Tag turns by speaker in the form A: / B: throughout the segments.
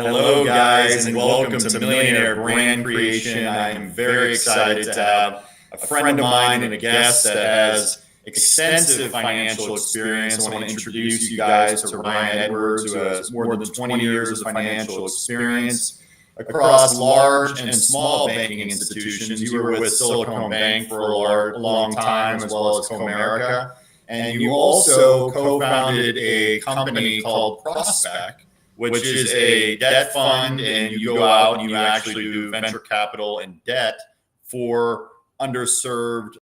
A: Hello, guys, and welcome to Millionaire Brand Creation. I am very excited to have a friend of mine and a guest that has extensive financial experience. I want to introduce you guys to Ryan Edwards, who has more than 20 years of financial experience across large and small banking institutions. You were with Silicon Bank for a long time, as well as Comerica. And you also co-founded a company called Prospeq, which is a debt fund, and you go out and you actually do venture capital and debt for underserved.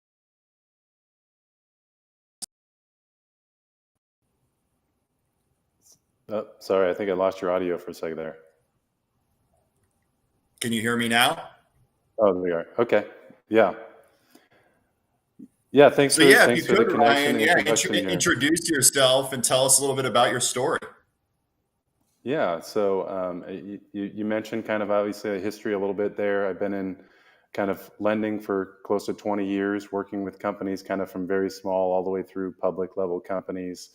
B: Oh, sorry, I think I lost your audio for a second there.
A: Can you hear me now?
B: Oh, there we are. Okay. Yeah. Yeah, thanks for the connection.
A: Ryan, introduce yourself and tell us a little bit about your story.
B: Yeah, so you mentioned kind of obviously a history a little bit there. I've been in kind of lending for close to 20 years, working with companies kind of from very small all the way through public level companies.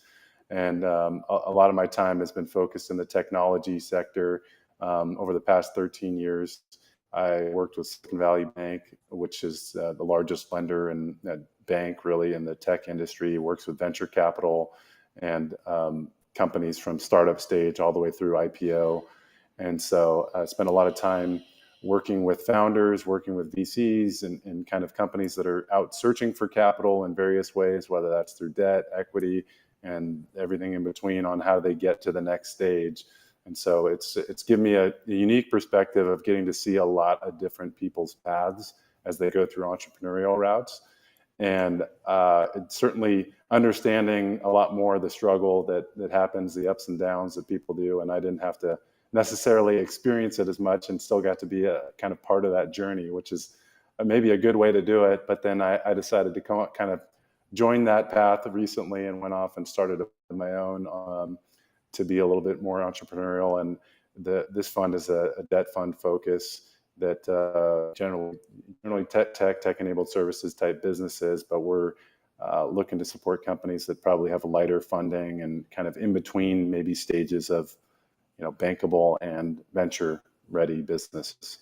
B: And a lot of my time has been focused in the technology sector. Over the past 13 years, I worked with Silicon Valley Bank, which is the largest lender and bank really in the tech industry, works with venture capital and companies from startup stage all the way through IPO. And so I spent a lot of time working with founders, working with VCs and kind of companies that are out searching for capital in various ways, whether that's through debt, equity, and everything in between on how they get to the next stage. And so it's given me a unique perspective of getting to see a lot of different people's paths as they go through entrepreneurial routes. And it's certainly understanding a lot more of the struggle that happens, the ups and downs that people do. And I didn't have to necessarily experience it as much and still got to be a kind of part of that journey, which is maybe a good way to do it. But then I decided to kind of join that path recently and went off and started my own to be a little bit more entrepreneurial. And this fund is a debt fund focus that generally tech-enabled services type businesses, but we're looking to support companies that probably have lighter funding and kind of in between maybe stages of, bankable and venture-ready businesses.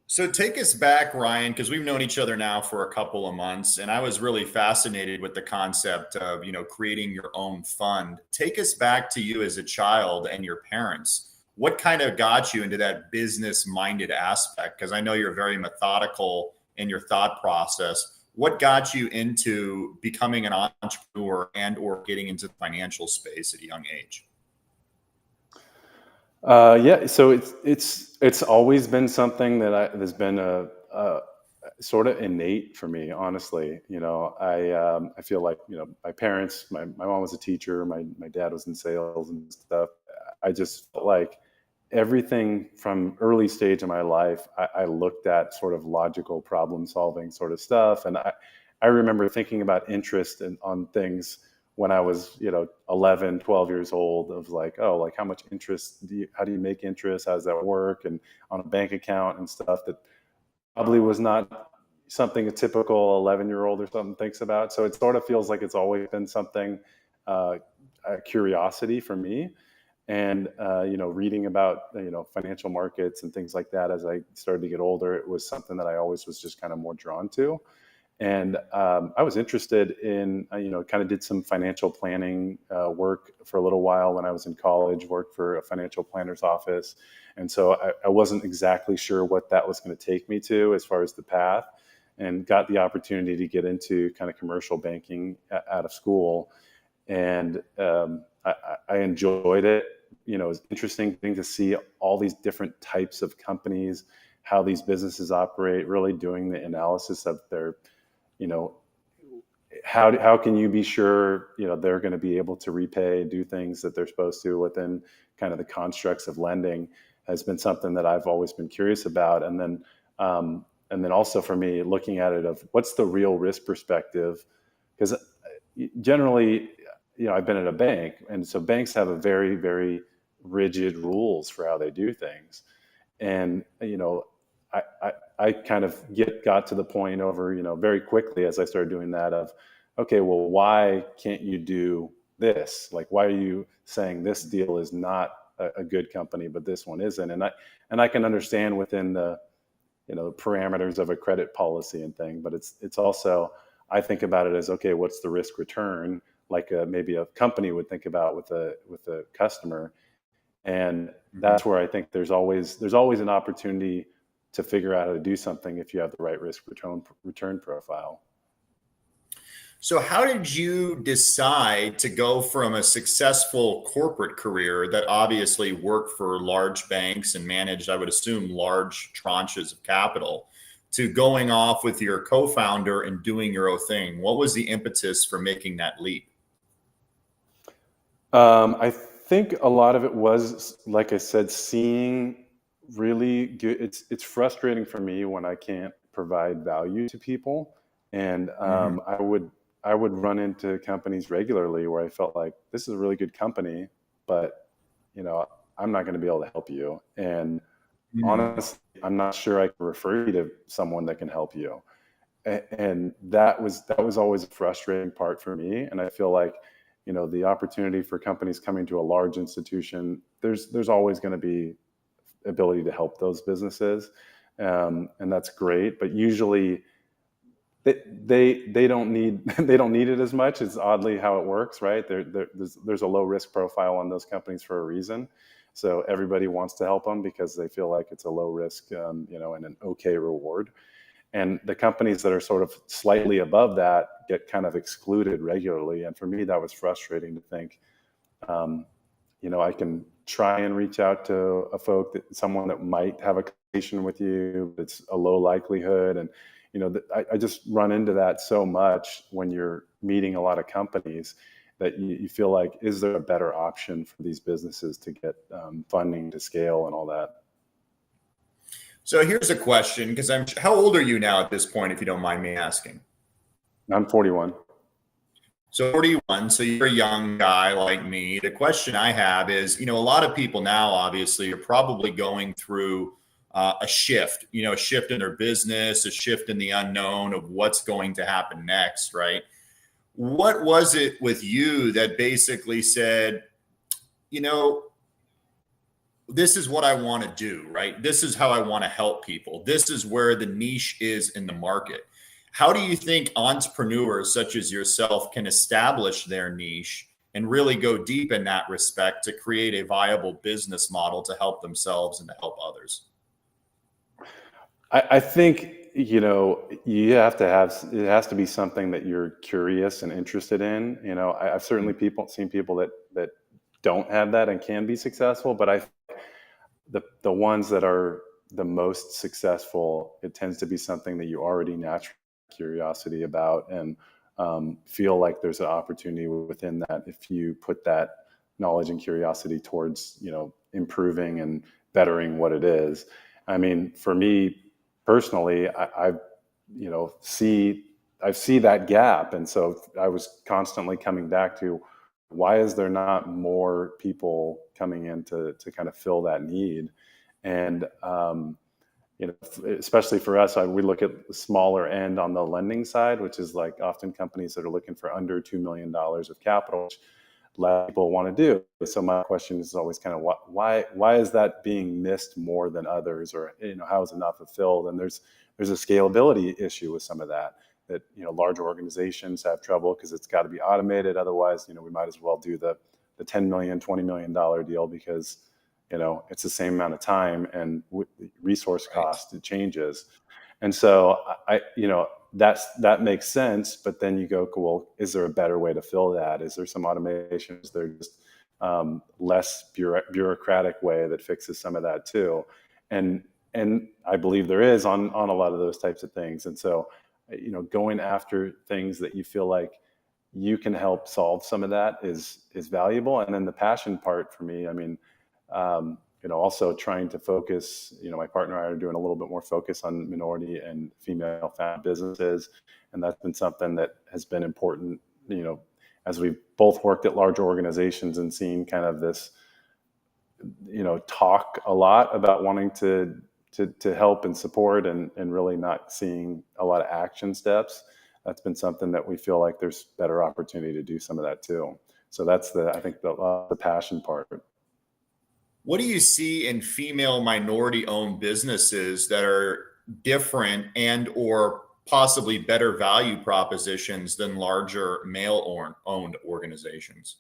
A: So take us back, Ryan, because we've known each other now for a couple of months, and I was really fascinated with the concept of, creating your own fund. Take us back to you as a child and your parents. What kind of got you into that business-minded aspect? Because I know you're very methodical in your thought process. What got you into becoming an entrepreneur and or getting into the financial space at a young age?
B: Yeah, so it's always been something that has been a sort of innate for me, honestly. I feel like my parents, my mom was a teacher, my dad was in sales and stuff. I just felt like everything from early stage of my life, I looked at sort of logical problem solving sort of stuff, and I remember thinking about interest on things when I was, 11, 12 years old of like, how much interest how do you make interest? How does that work? And on a bank account and stuff that probably was not something a typical 11-year-old or something thinks about. So it sort of feels like it's always been something, a curiosity for me. And, reading about, financial markets and things like that, as I started to get older, it was something that I always was just kind of more drawn to. And I was interested in, kind of did some financial planning work for a little while when I was in college, worked for a financial planner's office. And so I wasn't exactly sure what that was going to take me to as far as the path, and got the opportunity to get into kind of commercial banking out of school. And I enjoyed it. It was an interesting thing to see all these different types of companies, how these businesses operate, really doing the analysis of their, how can you be sure, they're going to be able to repay and do things that they're supposed to within kind of the constructs of lending has been something that I've always been curious about. And then also for me, looking at it of what's the real risk perspective, because generally, I've been at a bank, and so banks have a very, very rigid rules for how they do things. And, I kind of got to the point over, very quickly as I started doing that of, okay, well, why can't you do this? Like, why are you saying this deal is not a good company, but this one isn't. And I can understand within the, parameters of a credit policy and thing, but it's also, I think about it as, okay, what's the risk return? Like maybe a company would think about with a customer. And
A: Mhm.
B: that's where I think there's always an opportunity to figure out how to do something if you have the right risk return profile.
A: So, how did you decide to go from a successful corporate career that obviously worked for large banks and managed, I would assume, large tranches of capital, to going off with your co founder and doing your own thing? What was the impetus for making that leap?
B: I think a lot of it was, like I said, seeing really good. It's frustrating for me when I can't provide value to people, and
A: Mhm.
B: I would run into companies regularly where I felt like this is a really good company, but you know I'm not going to be able to help you. And
A: Mm.
B: honestly, I'm not sure I can refer you to someone that can help you. And that was always a frustrating part for me. And I feel like, the opportunity for companies coming to a large institution, there's always going to be ability to help those businesses, and that's great. But usually they don't need they don't need it as much. It's oddly how it works, right? There's a low risk profile on those companies for a reason. So everybody wants to help them because they feel like it's a low risk, and an okay reward. And the companies that are sort of slightly above that get kind of excluded regularly. And for me, that was frustrating to think, um, I can try and reach out to someone that might have a conversation with you, but it's a low likelihood. And, I just run into that so much when you're meeting a lot of companies that you feel like, is there a better option for these businesses to get funding to scale and all that?
A: So, here's a question, because how old are you now at this point, if you don't mind me asking?
B: I'm 41.
A: So 41, so you're a young guy like me. The question I have is, a lot of people now obviously are probably going through a shift, a shift in their business, a shift in the unknown of what's going to happen next, right? What was it with you that basically said, you know, this is what I want to do, right? This is how I want to help people. This is where the niche is in the market. How do you think entrepreneurs such as yourself can establish their niche and really go deep in that respect to create a viable business model to help themselves and to help others?
B: I think, you have to have, it has to be something that you're curious and interested in. I've certainly seen people that don't have that and can be successful, but the ones that are the most successful, it tends to be something that you already naturally have curiosity about, and feel like there's an opportunity within that if you put that knowledge and curiosity towards, improving and bettering what it is. I mean, for me personally, you know see I see that gap, and so I was constantly coming back to, why is there not more people coming in to kind of fill that need? And especially for us, we look at the smaller end on the lending side, which is like often companies that are looking for under $2 million of capital, which a lot of people want to do. So my question is always kind of, why is that being missed more than others, or how is it not fulfilled? And there's a scalability issue with some of that large organizations have trouble because it's got to be automated. Otherwise, we might as well do the 10 million, $20 million deal, because it's the same amount of time, and resource
A: Right.
B: cost, it changes. And so that makes sense. But then you go, cool, well, is there a better way to fill that? Is there some automation? Is there just less bureaucratic way that fixes some of that too? And I believe there is on a lot of those types of things. And so going after things that you feel like you can help solve some of that is valuable. And then the passion part for me, I mean, also trying to focus, my partner and I are doing a little bit more focus on minority and female founded businesses. And that's been something that has been important, as we've both worked at large organizations and seen kind of this, talk a lot about wanting to help and support, and really not seeing a lot of action steps. That's been something that we feel like there's better opportunity to do some of that too. So that's I think the passion part.
A: What do you see in female minority owned businesses that are different and or possibly better value propositions than larger male owned organizations?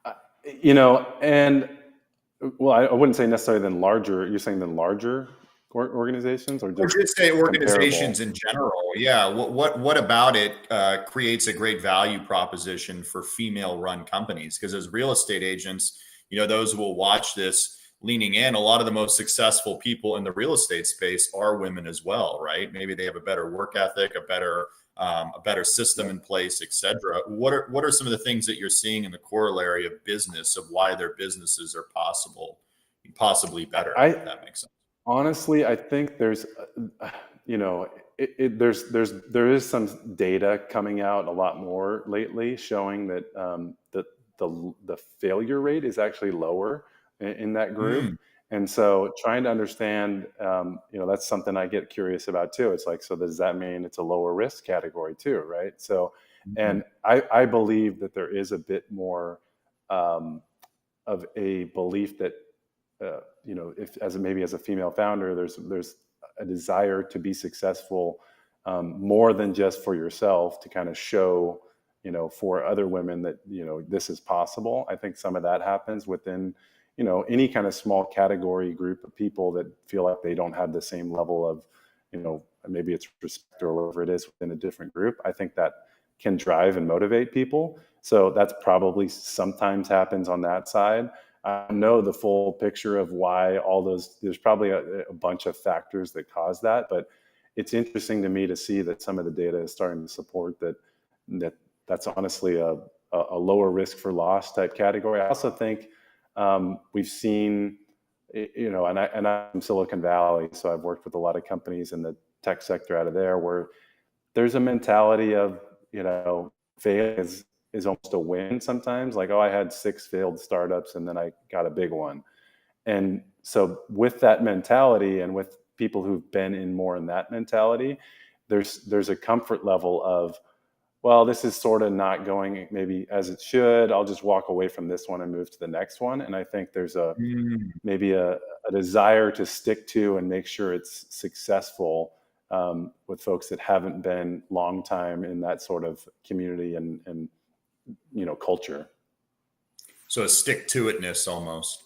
B: Uh, You know, and well, I wouldn't say necessarily than larger. You're saying than larger organizations, or
A: Or
B: just
A: just say organizations
B: comparable?
A: in general. Yeah. What about it creates a great value proposition for female run companies? Because as real estate agents, those who will watch this leaning in, a lot of the most successful people in the real estate space are women as well, right? Maybe they have a better work ethic, a better system
B: Yeah.
A: in place, et cetera. What are some of the things that you're seeing in the corollary of business of why their businesses are possibly better, if
B: I
A: that makes sense?
B: Honestly, I think there's, you know, there is some data coming out a lot more lately showing that the failure rate is actually lower in that group.
A: Mm,
B: And so trying to understand, that's something I get curious about too. It's like, so does that mean it's a lower risk category too, right? So,
A: mhm.
B: and I believe that there is a bit more um, of a belief that if maybe as a female founder, there's a desire to be successful, more than just for yourself, to kind of show for other women that this is possible. I think some of that happens within any kind of small category group of people that feel like they don't have the same level of maybe it's respect or whatever it is within a different group. I think that can drive and motivate people. So that's probably sometimes happens on that side. I don't know the full picture of why all those, there's probably a bunch of factors that cause that, but it's interesting to me to see that some of the data is starting to support that that's honestly a lower risk for loss type category. I also think we've seen, and I'm from Silicon Valley, so I've worked with a lot of companies in the tech sector out of there, where there's a mentality of fail is almost a win sometimes. Like, oh, I had 6 failed startups and then I got a big one. And so with that mentality, and with people who've been in more in that mentality, there's a comfort level of, well, this is sort of not going maybe as it should. I'll just walk away from this one and move to the next one. And I think there's
A: Mm.
B: maybe a desire to stick to and make sure it's successful, with folks that haven't been long time in that sort of community and culture.
A: So a stick to itness almost.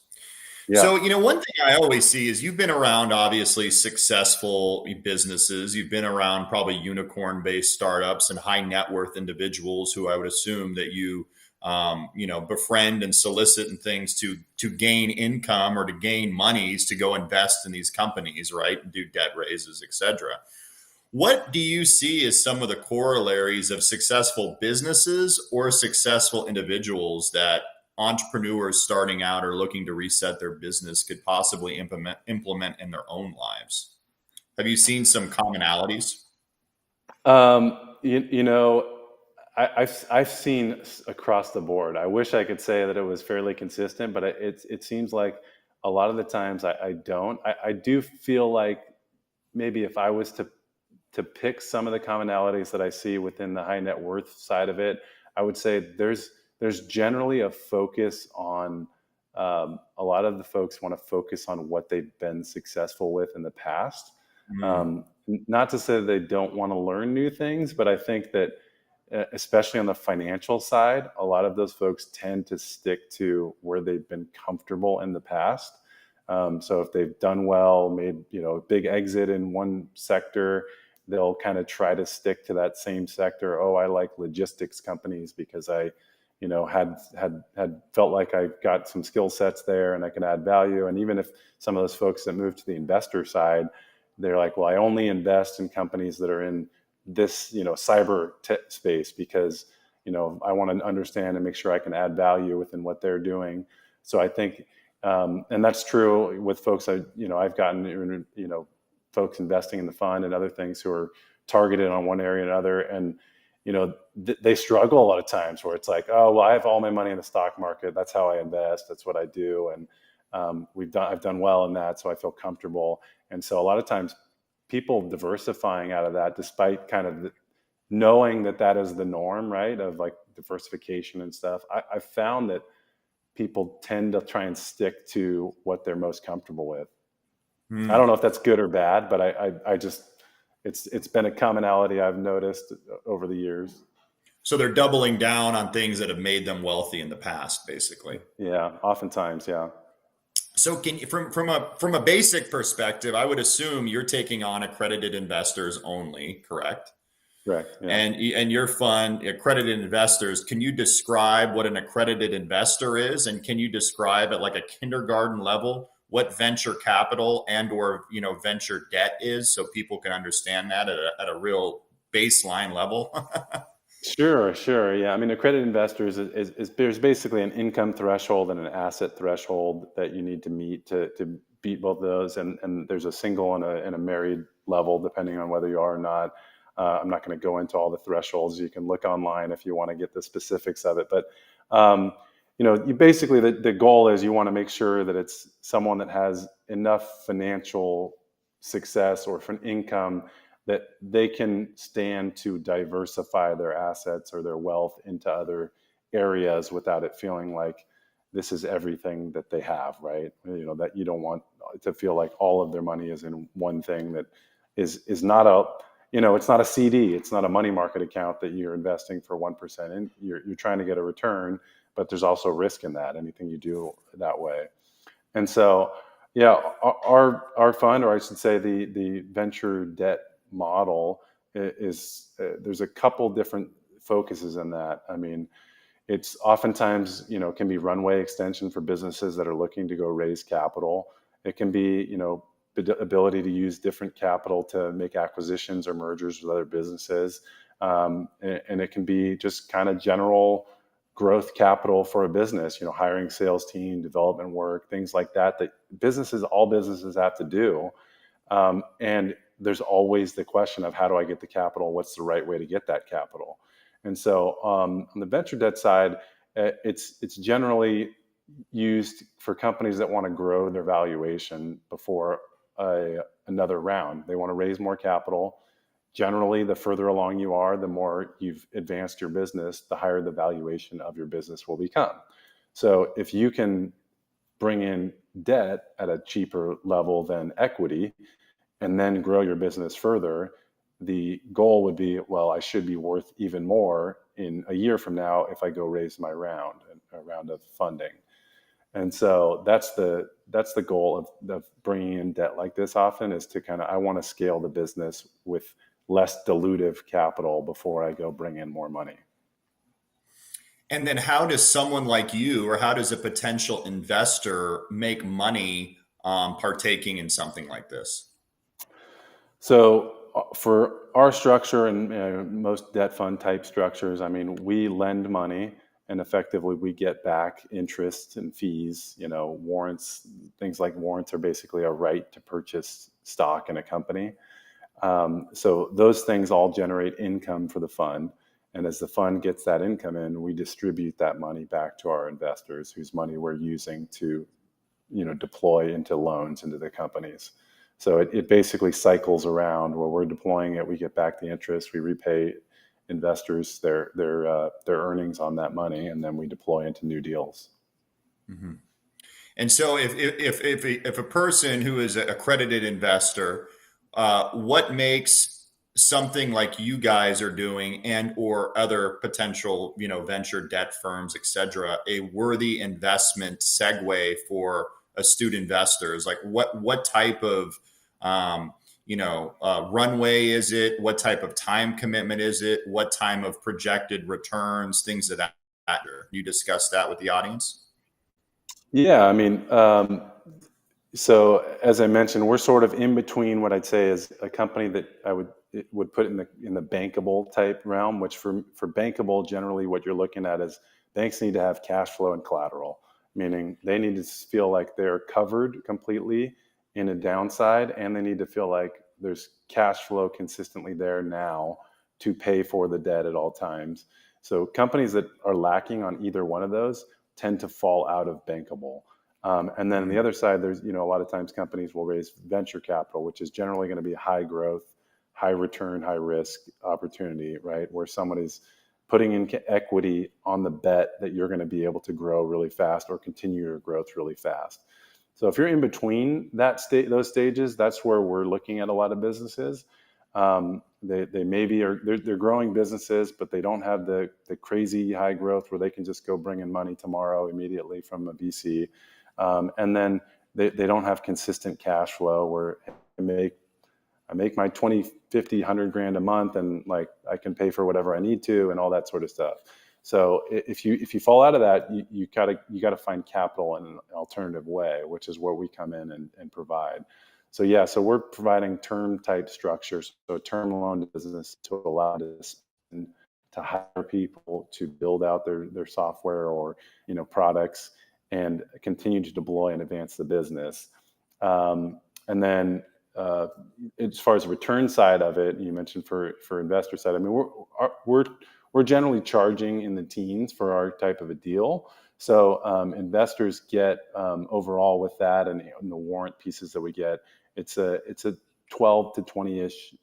B: Yeah.
A: So, one thing I always see is you've been around obviously successful businesses. You've been around probably unicorn based startups and high net worth individuals who I would assume that befriend and solicit and things to gain income or to gain monies to go invest in these companies, right? And do debt raises, et cetera. What do you see as some of the corollaries of successful businesses or successful individuals that entrepreneurs starting out or looking to reset their business could possibly implement in their own lives? Have you seen some commonalities?
B: You know, I've seen across the board. I wish I could say that it was fairly consistent, but it seems like a lot of the times I don't. I do feel like maybe if I was to pick some of the commonalities that I see within the high net worth side of it, I would say there's generally a focus on, a lot of the folks want to focus on what they've been successful with in the past.
A: Mm,
B: Not to say that they don't want to learn new things, but I think that, especially on the financial side, a lot of those folks tend to stick to where they've been comfortable in the past. So if they've done well, made a big exit in one sector, they'll kind of try to stick to that same sector. Oh, I like logistics companies because I, had felt like I got some skill sets there and I can add value. And even if some of those folks that move to the investor side, they're like, well, I only invest in companies that are in this, cyber space because, I want to understand and make sure I can add value within what they're doing. So I think, and that's true with folks I've gotten, folks investing in the fund and other things who are targeted on one area or another. And, they struggle a lot of times where it's like, oh, well, I have all my money in the stock market. That's how I invest. That's what I do. And I've done well in that. So I feel comfortable. And so a lot of times people diversifying out of that, despite kind of knowing that that is the norm, right? Of like diversification and stuff. I found that people tend to try and stick to what they're most comfortable with. I
A: Hmm.
B: don't know if that's good or bad, but I just, it's been a commonality I've noticed over the years.
A: So they're doubling down on things that have made them wealthy in the past, basically.
B: Yeah, oftentimes, yeah.
A: So can you, from a basic perspective, I would assume you're taking on accredited investors only, correct?
B: Correct. Yeah.
A: And your fund, accredited investors, can you describe what an accredited investor is? And can you describe at like a kindergarten level what venture capital and or venture debt is, so people can understand that at a real baseline level?
B: Sure, sure. Yeah. I mean, accredited investors is there's basically an income threshold and an asset threshold that you need to meet to beat both of those. And there's a single and a married level, depending on whether you are or not. I'm not going to go into all the thresholds. You can look online if you want to get the specifics of it. But, you basically, the goal is you want to make sure that it's someone that has enough financial success or for income that they can stand to diversify their assets or their wealth into other areas without it feeling like this is everything that they have, right? That you don't want to feel like all of their money is in one thing that is not it's not a CD, it's not a money market account that you're investing for 1% in. You're trying to get a return, but there's also risk in that, anything you do that way. And so, yeah, our fund, or I should say, the venture debt model is there's a couple different focuses in that. I mean, it's oftentimes can be runway extension for businesses that are looking to go raise capital. It can be the ability to use different capital to make acquisitions or mergers with other businesses, and it can be just kind of general growth capital for a business, hiring sales team, development work, things like that, that all businesses have to do. And there's always the question of, how do I get the capital? What's the right way to get that capital? And so on the venture debt side, it's generally used for companies that want to grow their valuation before another round. They want to raise more capital. Generally, the further along you are, the more you've advanced your business, the higher the valuation of your business will become. So if you can bring in debt at a cheaper level than equity and then grow your business further, the goal would be, well, I should be worth even more in a year from now if I go raise my a round of funding. And so that's the goal of bringing in debt like this often, is to I want to scale the business with less dilutive capital before I go bring in more money.
A: And then how does someone like you, or how does a potential investor make money partaking in something like this?
B: So for our structure and most debt fund type structures, I mean, we lend money and effectively we get back interest and fees. Warrants, things like warrants are basically a right to purchase stock in a company. So those things all generate income for the fund. And as the fund gets that income in, we distribute that money back to our investors, whose money we're using to, deploy into loans into the companies. So it basically cycles around where we're deploying it. We get back the interest, we repay investors their earnings on that money, and then we deploy into new deals.
A: Mm-hmm. And so, if a person who is an accredited investor, what makes something like you guys are doing, and or other potential, venture debt firms, et cetera, a worthy investment segue for astute investors? Like, what type of runway is it? What type of time commitment is it? What time of projected returns? Things of that matter. You discuss that with the audience.
B: Yeah, I mean, so as I mentioned, we're sort of in between what I'd say is a company that I would put in the bankable type realm, which for bankable, generally what you're looking at is banks need to have cash flow and collateral, meaning they need to feel like they're covered completely in a downside, and they need to feel like there's cash flow consistently there now to pay for the debt at all times. So companies that are lacking on either one of those tend to fall out of bankable. And then on the other side, there's, a lot of times companies will raise venture capital, which is generally going to be high growth, high return, high risk opportunity, right? Where somebody's putting in equity on the bet that you're going to be able to grow really fast or continue your growth really fast. So if you're in between those stages, that's where we're looking at a lot of businesses. They maybe they're growing businesses, but they don't have the crazy high growth where they can just go bring in money tomorrow immediately from a VC. And then they don't have consistent cash flow where I make my 20, 50, 100 grand a month, and like I can pay for whatever I need to and all that sort of stuff. So if you fall out of that, you gotta find capital in an alternative way, which is where we come in and provide. So yeah, so we're providing term type structures, so a term loan business to allow to hire people to build out their software or products and continue to deploy and advance the business. And then as far as the return side of it, you mentioned for investor side. I mean, we're generally charging in the teens for our type of a deal. So investors get overall with that and the warrant pieces that we get, it's a 12 to 20-ish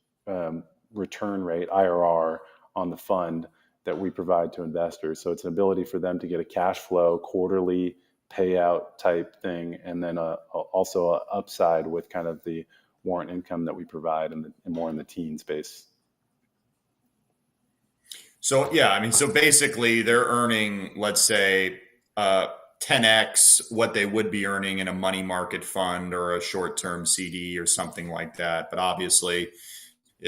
B: return rate IRR on the fund that we provide to investors. So it's an ability for them to get a cash flow quarterly payout type thing, and then also an upside with kind of the warrant income that we provide and more in the teen space.
A: So yeah, I mean, so basically they're earning, let's say, 10x what they would be earning in a money market fund or a short-term CD or something like that. But obviously,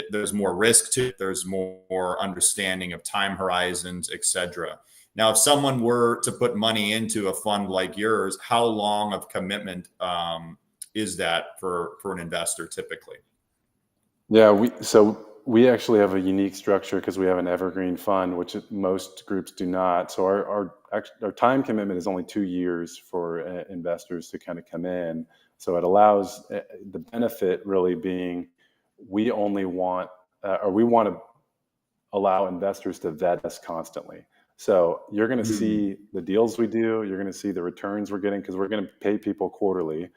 A: there's more risk to it. There's more understanding of time horizons, et cetera. Now, if someone were to put money into a fund like yours, how long of commitment is that for an investor typically?
B: Yeah, we actually have a unique structure because we have an evergreen fund, which most groups do not. So our time commitment is only 2 years for investors to kind of come in. So it allows the benefit really being we only want we want to allow investors to vet us constantly. So you're going to see the deals we do, you're going to see the returns we're getting because we're going to pay people quarterly.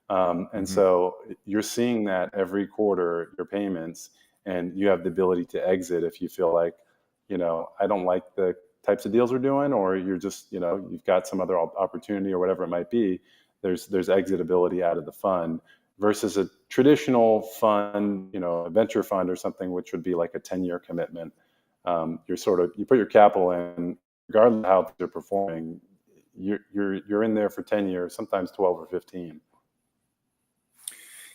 B: And so you're seeing that every quarter, your payments, and you have the ability to exit if you feel like, I don't like the types of deals we're doing, or you're just, you've got some other opportunity or whatever it might be. There's exitability out of the fund versus a traditional fund, a venture fund or something, which would be like a 10-year commitment. You put your capital in, regardless of how they're performing, you're in there for 10 years, sometimes 12 or 15.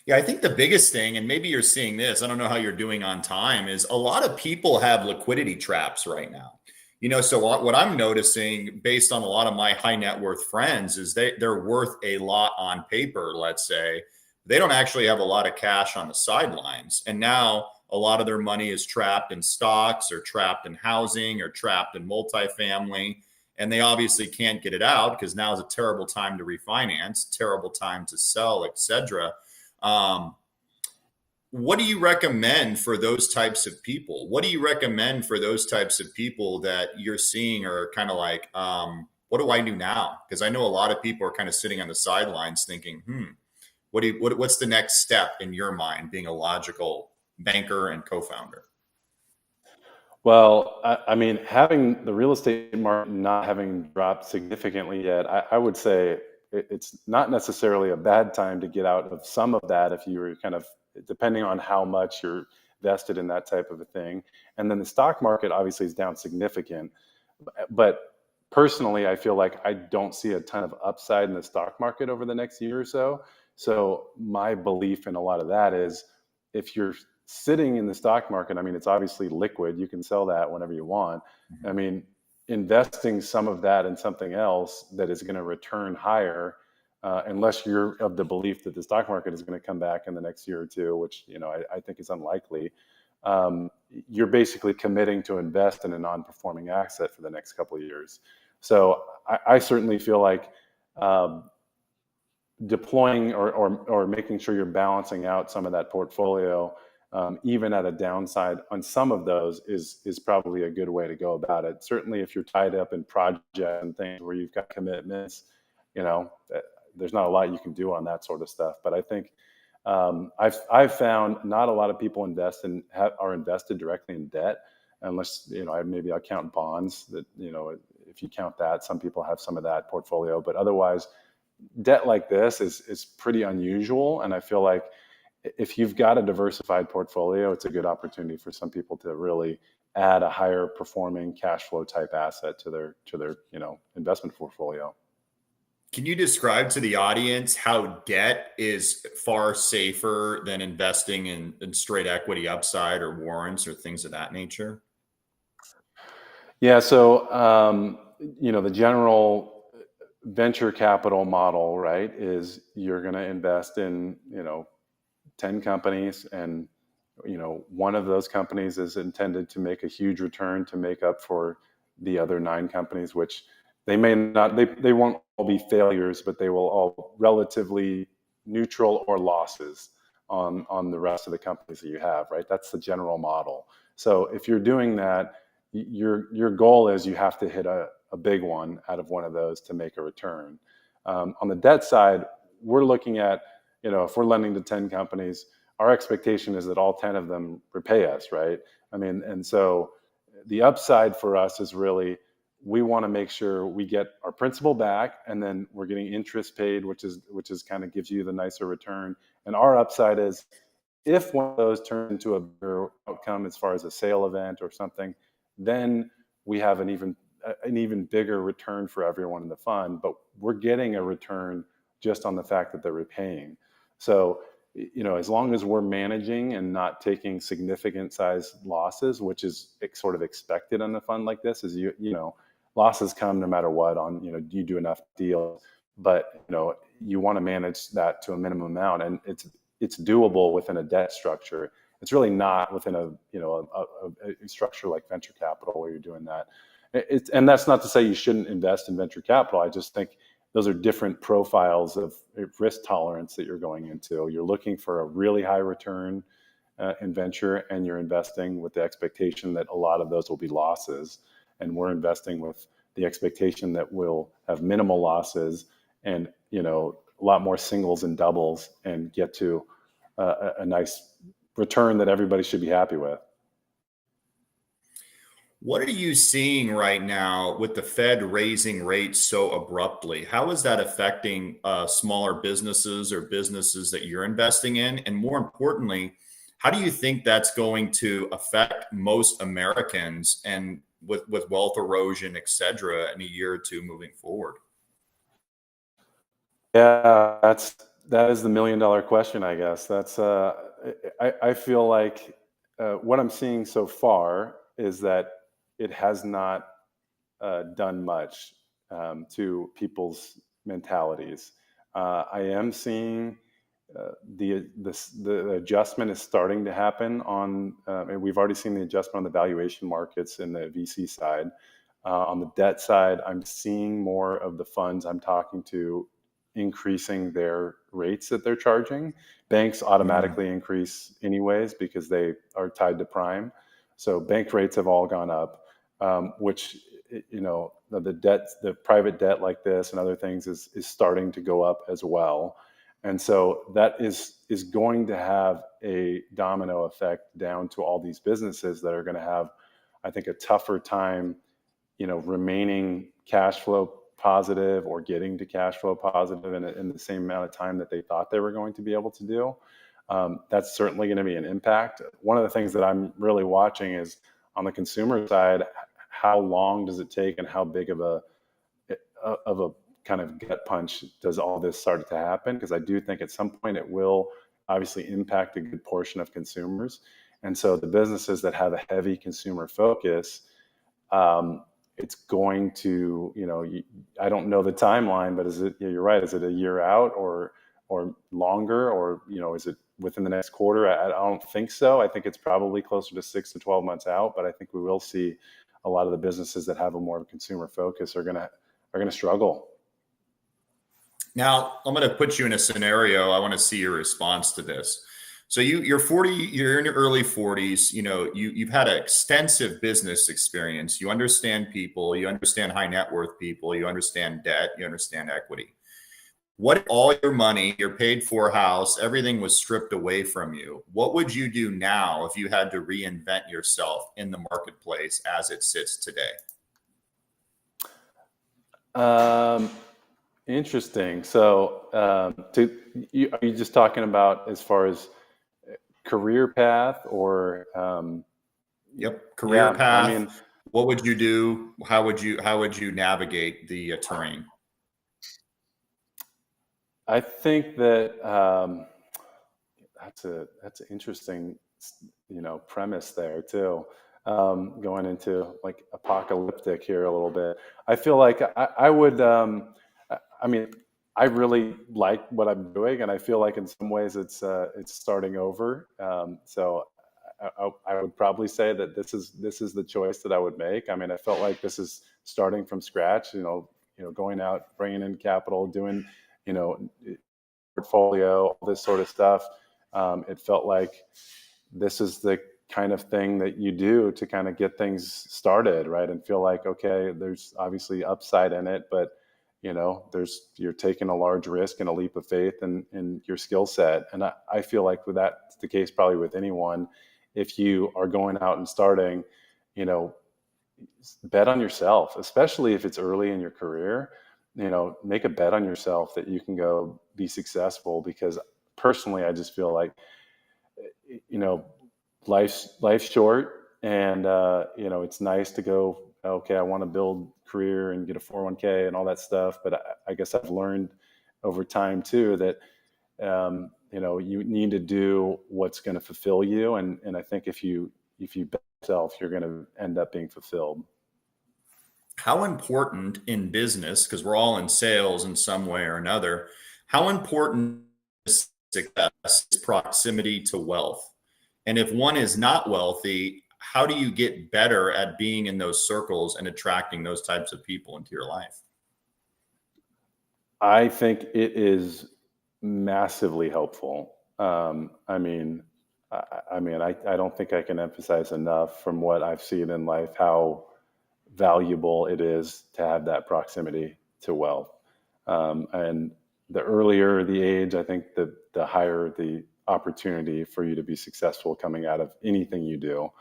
A: Yeah, I think the biggest thing, and maybe you're seeing this, I don't know how you're doing on time, is a lot of people have liquidity traps right now. So what I'm noticing based on a lot of my high net worth friends is they're worth a lot on paper, let's say. They don't actually have a lot of cash on the sidelines. And now a lot of their money is trapped in stocks or trapped in housing or trapped in multifamily. And they obviously can't get it out because now is a terrible time to refinance, terrible time to sell, et cetera. What do you recommend for those types of people? What do you recommend for those types of people that you're seeing are kind of like, what do I do now? Because I know a lot of people are kind of sitting on the sidelines thinking, what's the next step in your mind, being a logical banker and co-founder?
B: Well, I mean, having the real estate market not having dropped significantly yet, I would say it's not necessarily a bad time to get out of some of that if you were kind of, depending on how much you're vested in that type of a thing. And then the stock market obviously is down significant. But personally, I feel like I don't see a ton of upside in the stock market over the next year or so. So my belief in a lot of that is if you're sitting in the stock market, I mean, it's obviously liquid. You can sell that whenever you want. I mean, investing some of that in something else that is going to return higher, unless you're of the belief that the stock market is going to come back in the next year or two, which, I think is unlikely. You're basically committing to invest in a non-performing asset for the next couple of years. So I certainly feel like deploying or making sure you're balancing out some of that portfolio, even at a downside on some of those is probably a good way to go about it. Certainly if you're tied up in projects and things where you've got commitments, there's not a lot you can do on that sort of stuff. But I think I've found not a lot of people are invested directly in debt. unless, maybe I count bonds that, if you count that, some people have some of that portfolio, but otherwise debt like this is pretty unusual. And I feel like if you've got a diversified portfolio, it's a good opportunity for some people to really add a higher performing cash flow type asset to their investment portfolio.
A: Can you describe to the audience how debt is far safer than investing in straight equity upside or warrants or things of that nature?
B: Yeah. So, the general venture capital model, right, is you're going to invest in, 10 companies, and, one of those companies is intended to make a huge return to make up for the other 9 companies, which they may not, they won't all be failures, but they will all relatively neutral or losses on the rest of the companies that you have, right? That's the general model. So if you're doing that, your goal is you have to hit a big one out of one of those to make a return. On the debt side, we're looking at, if we're lending to 10 companies, our expectation is that all 10 of them repay us, right? I mean, and so the upside for us is really, we want to make sure we get our principal back, and then we're getting interest paid, which is kind of gives you the nicer return. And our upside is, if one of those turns into a better outcome as far as a sale event or something, then we have an even bigger return for everyone in the fund. But we're getting a return just on the fact that they're repaying. So, as long as we're managing and not taking significant size losses, which is sort of expected in a fund like this, is losses come no matter what on, you do enough deals, but you want to manage that to a minimum amount, and it's doable within a debt structure. It's really not within a structure like venture capital where you're doing that. And that's not to say you shouldn't invest in venture capital. I just think those are different profiles of risk tolerance that you're going into. You're looking for a really high return in venture, and you're investing with the expectation that a lot of those will be losses. And we're investing with the expectation that we'll have minimal losses and, a lot more singles and doubles, and get to a nice return that everybody should be happy with.
A: What are you seeing right now with the Fed raising rates so abruptly? How is that affecting smaller businesses or businesses that you're investing in? And more importantly, how do you think that's going to affect most Americans and with wealth erosion, et cetera, in a year or two moving forward?
B: Yeah, that is the $1 million question, I guess. I feel like what I'm seeing so far is that it has not done much to people's mentalities. I am seeing the adjustment is starting to happen on, and we've already seen the adjustment on the valuation markets in the VC side. On the debt side, I'm seeing more of the funds I'm talking to increasing their rates that they're charging. Banks automatically increase anyways because they are tied to prime. So bank rates have all gone up, which, the private debt like this and other things is starting to go up as well. And so that is going to have a domino effect down to all these businesses that are going to have, I think, a tougher time, remaining cash flow positive or getting to cash flow positive in the same amount of time that they thought they were going to be able to do. That's certainly going to be an impact. One of the things that I'm really watching is on the consumer side, how long does it take and how big of a kind of gut punch does all this start to happen? Because I do think at some point it will obviously impact a good portion of consumers. And so the businesses that have a heavy consumer focus, it's going to, I don't know the timeline, but you're right, is it a year out or longer, or, is it within the next quarter? I don't think so. I think it's probably closer to 6 to 12 months out, but I think we will see a lot of the businesses that have a more consumer focus are going to struggle.
A: Now, I'm going to put you in a scenario. I want to see your response to this. So you're 40, you're in your early 40s, you've had an extensive business experience. You understand people, you understand high net worth people, you understand debt, you understand equity. what if all your money, your paid for house, everything was stripped away from you? What would you do now if you had to reinvent yourself in the marketplace as it sits today?
B: Um, Interesting. So, are you just talking about as far as career path or,
A: Yep. Career
B: yeah, I
A: path.
B: mean,
A: What would you do? How would you navigate the terrain?
B: I think that, that's an interesting, premise there too. Going into like apocalyptic here a little bit. I feel like I would. I mean, I really like what I'm doing, and I feel like in some ways it's starting over. So I would probably say that this is the choice that I would make. I mean, I felt like this is starting from scratch. Going out, bringing in capital, doing, you know, portfolio, all this sort of stuff. It felt like this is the kind of thing that you do to kind of get things started, right? And feel like, okay, there's obviously upside in it, but you're taking a large risk and a leap of faith in your skill set. And I feel like that's the case probably with anyone. If you are going out and starting, you know, bet on yourself, especially if it's early in your career. Make a bet on yourself that you can go be successful, because personally, I just feel like, you know, life's short, and it's nice to go, okay, I want to build career and get a 401k and all that stuff. But I guess I've learned over time too that you need to do what's going to fulfill you, and I think if you bet yourself, you're going to end up being fulfilled.
A: How important in business, because we're all in sales in some way or another, how important is success is proximity to wealth? And if one is not wealthy, how do you get better at being in those circles and attracting those types of people into your life?
B: I think it is massively helpful. I don't think I can emphasize enough from what I've seen in life how valuable it is to have that proximity to wealth. And the earlier the age, I think the higher the opportunity for you to be successful coming out of anything you do.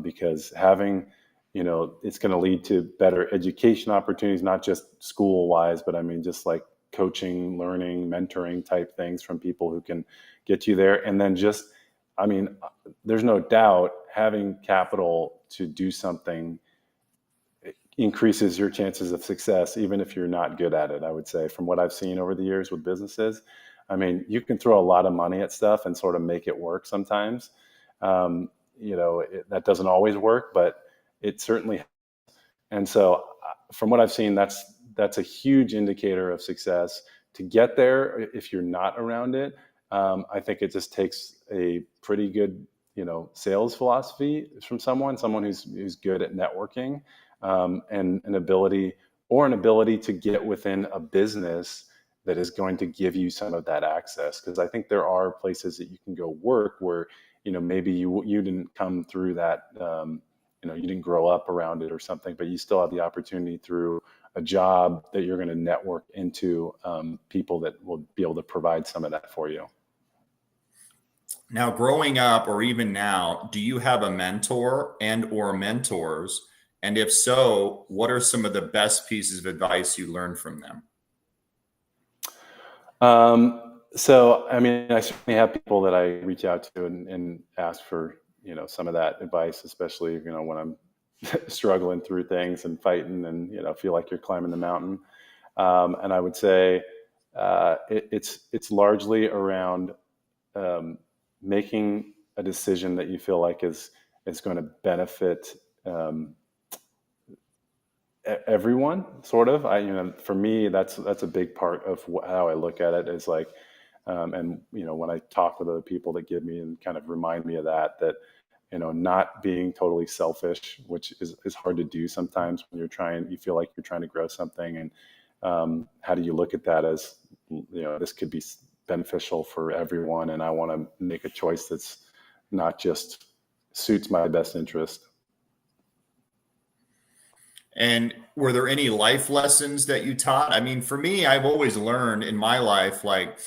B: Because having, it's going to lead to better education opportunities, not just school wise, but I mean, just like coaching, learning, mentoring type things from people who can get you there. And then I mean, there's no doubt having capital to do something increases your chances of success, even if you're not good at it. I would say, from what I've seen over the years with businesses, I mean, you can throw a lot of money at stuff and sort of make it work sometimes. That doesn't always work, but it certainly. And so, from what I've seen, that's a huge indicator of success. To get there, if you're not around it, I think it just takes a pretty good, sales philosophy from someone who's good at networking, and an ability to get within a business that is going to give you some of that access. Because I think there are places that you can go work where, maybe you didn't come through that. You didn't grow up around it or something, but you still have the opportunity through a job that you're going to network into, people that will be able to provide some of that for you.
A: Now, growing up or even now, do you have a mentor and or mentors? And if so, what are some of the best pieces of advice you learned from them?
B: So, I mean, I certainly have people that I reach out to and ask for, some of that advice, especially, when I'm struggling through things and fighting and, feel like you're climbing the mountain. And I would say, it's largely around, um, making a decision that you feel like is going to benefit, everyone, sort of. For me, that's a big part of how I look at it, is like, and when I talk with other people that give me and kind of remind me of that, not being totally selfish, which is hard to do sometimes when you feel like you're trying to grow something. And how do you look at that as, this could be beneficial for everyone, and I want to make a choice that's not just suits my best interest.
A: And were there any life lessons that you taught? I mean, for me, I've always learned in my life, like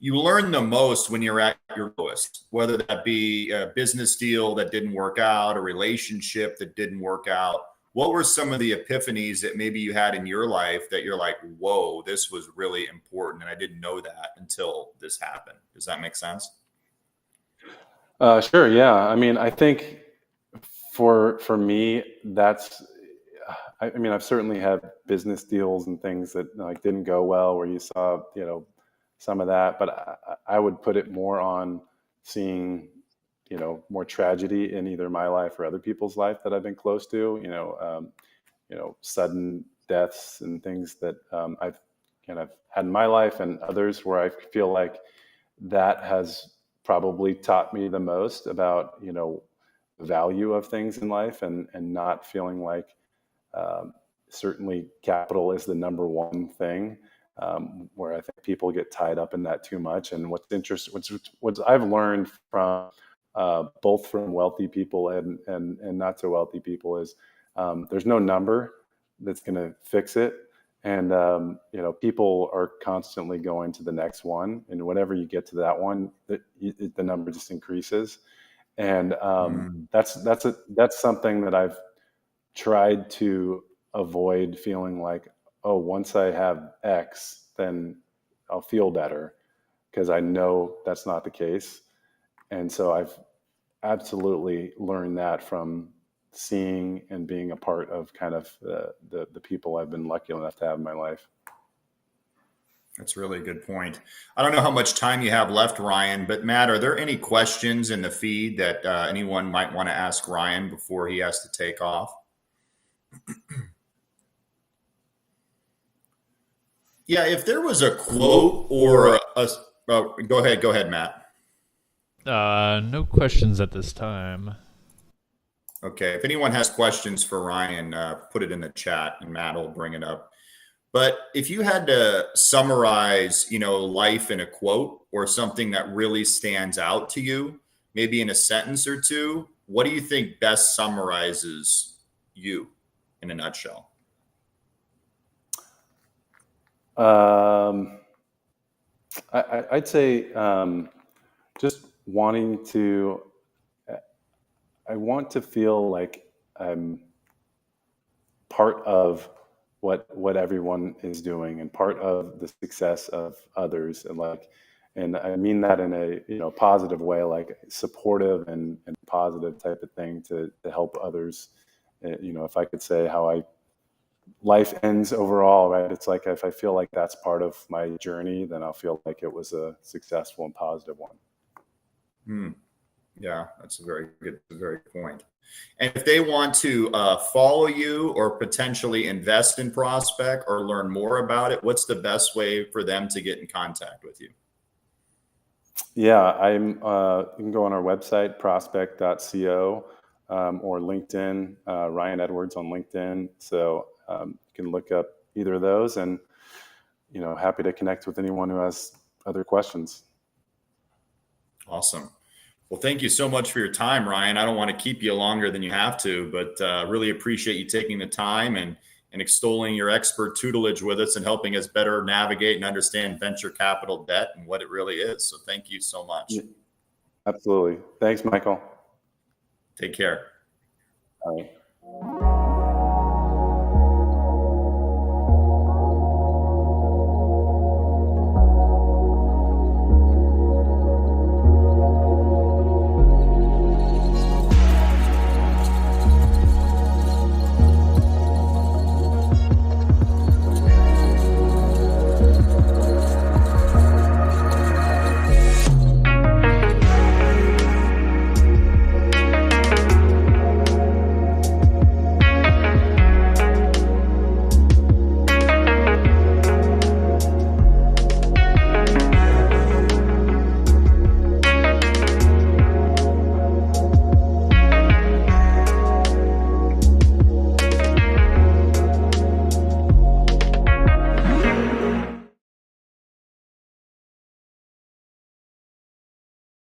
A: you learn the most when you're at your lowest, whether that be a business deal that didn't work out, a relationship that didn't work out. What were some of the epiphanies that maybe you had in your life that you're like, whoa, this was really important. And I didn't know that until this happened. Does that make sense?
B: Sure. Yeah. I mean, I think for me, that's. I mean, I've certainly had business deals and things that like didn't go well, where you saw, some of that. But I would put it more on seeing, more tragedy in either my life or other people's life that I've been close to. Sudden deaths and things that I've kind of had in my life and others, where I feel like that has probably taught me the most about, the value of things in life, and not feeling like, um, certainly capital is the number one thing, where I think people get tied up in that too much. And what's interesting, what I've learned from, both from wealthy people and not so wealthy people, is, there's no number that's going to fix it. And, people are constantly going to the next one. And whenever you get to that one, the number just increases. And,
A: Mm,
B: that's something that I've tried to avoid, feeling like, oh, once I have X, then I'll feel better, because I know that's not the case. And so I've absolutely learned that from seeing and being a part of kind of the people I've been lucky enough to have in my life.
A: that's really a good point. I don't know how much time you have left, Ryan, but Matt, are there any questions in the feed that anyone might want to ask Ryan before he has to take off? Yeah, if there was a quote or a oh, go ahead, Matt.
C: No questions at this time.
A: Okay, if anyone has questions for Ryan, put it in the chat, and Matt will bring it up. But if you had to summarize, life in a quote or something that really stands out to you, maybe in a sentence or two, what do you think best summarizes you in a nutshell?
B: Um, I'd say, just wanting to, I want to feel like I'm part of what everyone is doing, and part of the success of others. And I mean that in a, positive way, like supportive and positive type of thing, to help others. If I could say how I life ends overall, right? It's like, if I feel like that's part of my journey, then I'll feel like it was a successful and positive one.
A: Hmm. Yeah, that's a very good point. And if they want to follow you or potentially invest in Prospect or learn more about it, what's the best way for them to get in contact with you?
B: Yeah, you can go on our website, prospect.co, or LinkedIn, Ryan Edwards on LinkedIn. So, you can look up either of those, and, happy to connect with anyone who has other questions.
A: Awesome. Well, thank you so much for your time, Ryan. I don't want to keep you longer than you have to, but really appreciate you taking the time and extolling your expert tutelage with us and helping us better navigate and understand venture capital debt and what it really is. So thank you so much.
B: Yeah, absolutely. Thanks, Michael.
A: Take care.
B: All right.